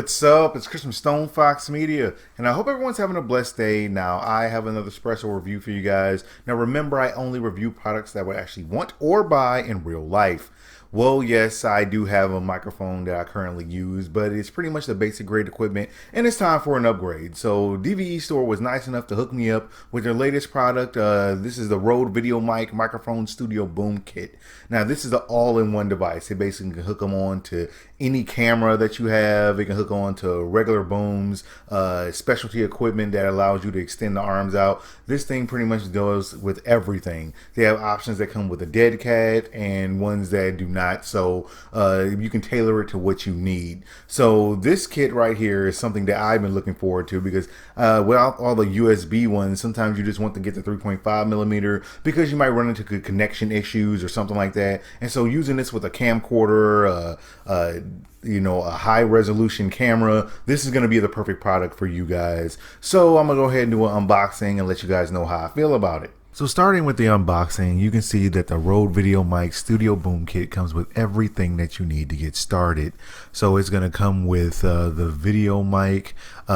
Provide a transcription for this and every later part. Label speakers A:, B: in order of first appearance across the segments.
A: What's up? It's Chris from StonefoxMedia, and I hope everyone's having a blessed day. Now, I have another special review for you guys. Now, remember, I only review products that I would actually want or buy in real life. Well, yes, I do have a microphone that I currently use, but it's pretty much the basic grade equipment, and it's time for an upgrade. So, DVE Store was nice enough to hook me up with their latest product. This is the Rode VideoMic Microphone Studio Boom Kit. Now, this is an all-in-one device. It basically can hook them on to any camera that you have. It can hook on to regular booms, specialty equipment that allows you to extend the arms out. This thing pretty much does with everything. They have options that come with a dead cat and ones that do not. So you can tailor it to what you need. So this kit right here is something that I've been looking forward to because without all the USB ones, sometimes you just want to get the 3.5 millimeter because you might run into connection issues or something like that. And so using this with a camcorder, a high resolution camera, this is going to be the perfect product for you guys. So I'm gonna go ahead and do an unboxing and let you guys know how I feel about it. So starting with the unboxing, you can see that the Rode VideoMic Studio Boom Kit comes with everything that you need to get started. So it's going to come with the VideoMic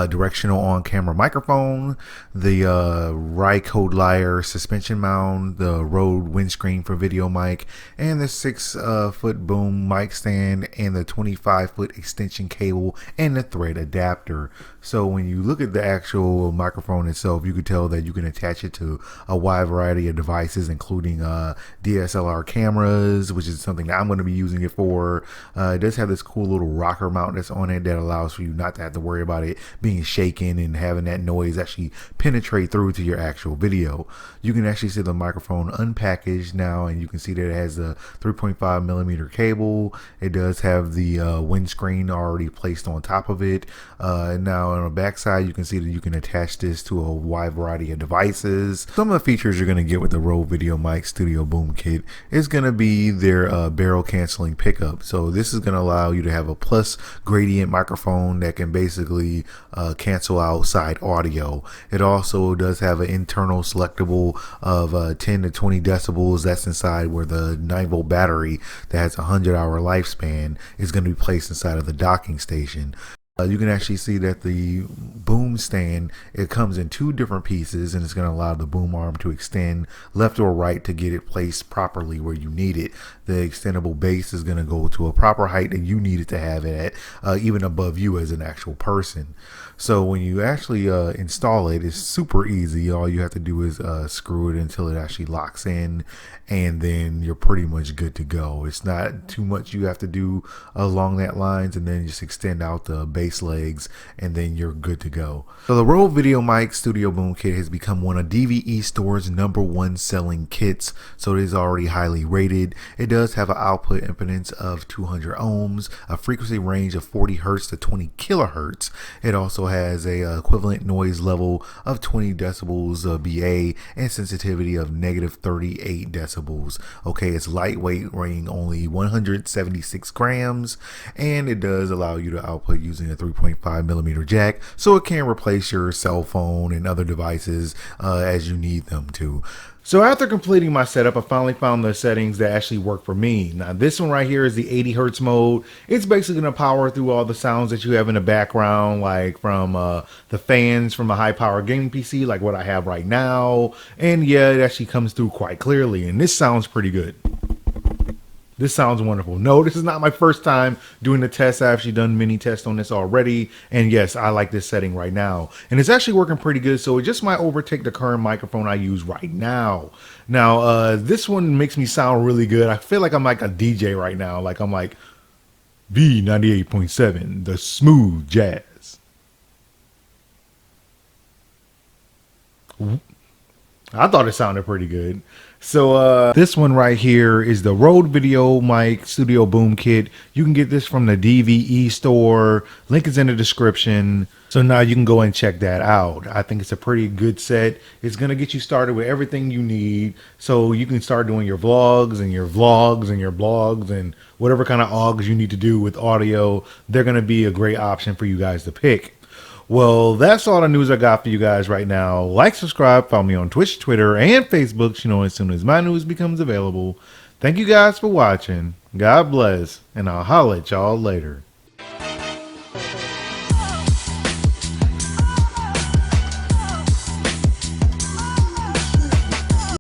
A: directional on-camera microphone, the Rycode Lyre suspension mount, the Rode windscreen for VideoMic, and the 6-foot boom mic stand, and the 25-foot extension cable, and the thread adapter. So when you look at the actual microphone itself, you can tell that you can attach it to a wide variety of devices, including DSLR cameras, which is something that I'm going to be using it for. It does have this cool little rocker mount that's on it that allows for you not to have to worry about it being shaken and having that noise actually penetrate through to your actual video. You can actually see the microphone unpackaged now, and you can see that it has a 3.5 millimeter cable. It does have the windscreen already placed on top of it. And now on the back side, you can see that you can attach this to a wide variety of devices. Some of the features you're going to get with the Rode VideoMic Studio Boom Kit is going to be their barrel canceling pickup. So this is going to allow you to have a plus gradient microphone that can basically cancel out side audio. It also does have an internal selectable of 10 to 20 decibels. That's inside where the 9-volt battery that has a 100-hour lifespan is going to be placed inside of the docking station. You can actually see that the boom stand, it comes in two different pieces, and it's going to allow the boom arm to extend left or right to get it placed properly where you need it. The extendable base is going to go to a proper height that you need it to have it at, even above you as an actual person. So when you actually install it, it's super easy. All you have to do is screw it until it actually locks in, and then you're pretty much good to go. It's not too much you have to do along that lines, and then just extend out the base legs, and then you're good to go. So the Rode VideoMic Studio Boom Kit has become one of DVE Store's #1 selling kits, so it is already highly rated. It does have an output impedance of 200 ohms, a frequency range of 40 hertz to 20 kilohertz. It also has a equivalent noise level of 20 decibels BA and sensitivity of -38 decibels. Okay, it's lightweight, weighing only 176 grams, and it does allow you to output using a 3.5 millimeter jack, so it can replace your cell phone and other devices as you need them to. So after completing my setup, I finally found the settings that actually work for me. Now this one right here is the 80 hertz mode. It's basically going to power through all the sounds that you have in the background, like from the fans from a high power gaming PC, like what I have right now. And yeah, it actually comes through quite clearly, and this sounds pretty good. This sounds wonderful. No, this is not my first time doing the test. I've actually done many tests on this already. And yes, I like this setting right now. And it's actually working pretty good. So it just might overtake the current microphone I use right now. Now, this one makes me sound really good. I feel like I'm like a DJ right now. Like I'm like V98.7, the smooth jazz. I thought it sounded pretty good. So this one right here is the Rode VideoMic Studio Boom Kit. You can get this from the DVE Store. Link is in the description. So now you can go and check that out. I think it's a pretty good set. It's going to get you started with everything you need. So you can start doing your vlogs and your vlogs and your blogs and whatever kind of augs you need to do with audio. They're going to be a great option for you guys to pick. Well, that's all the news I got for you guys right now. Like, subscribe, follow me on Twitch, Twitter, and Facebook, you know, as soon as my news becomes available. Thank you guys for watching. God bless, and I'll holler at y'all later.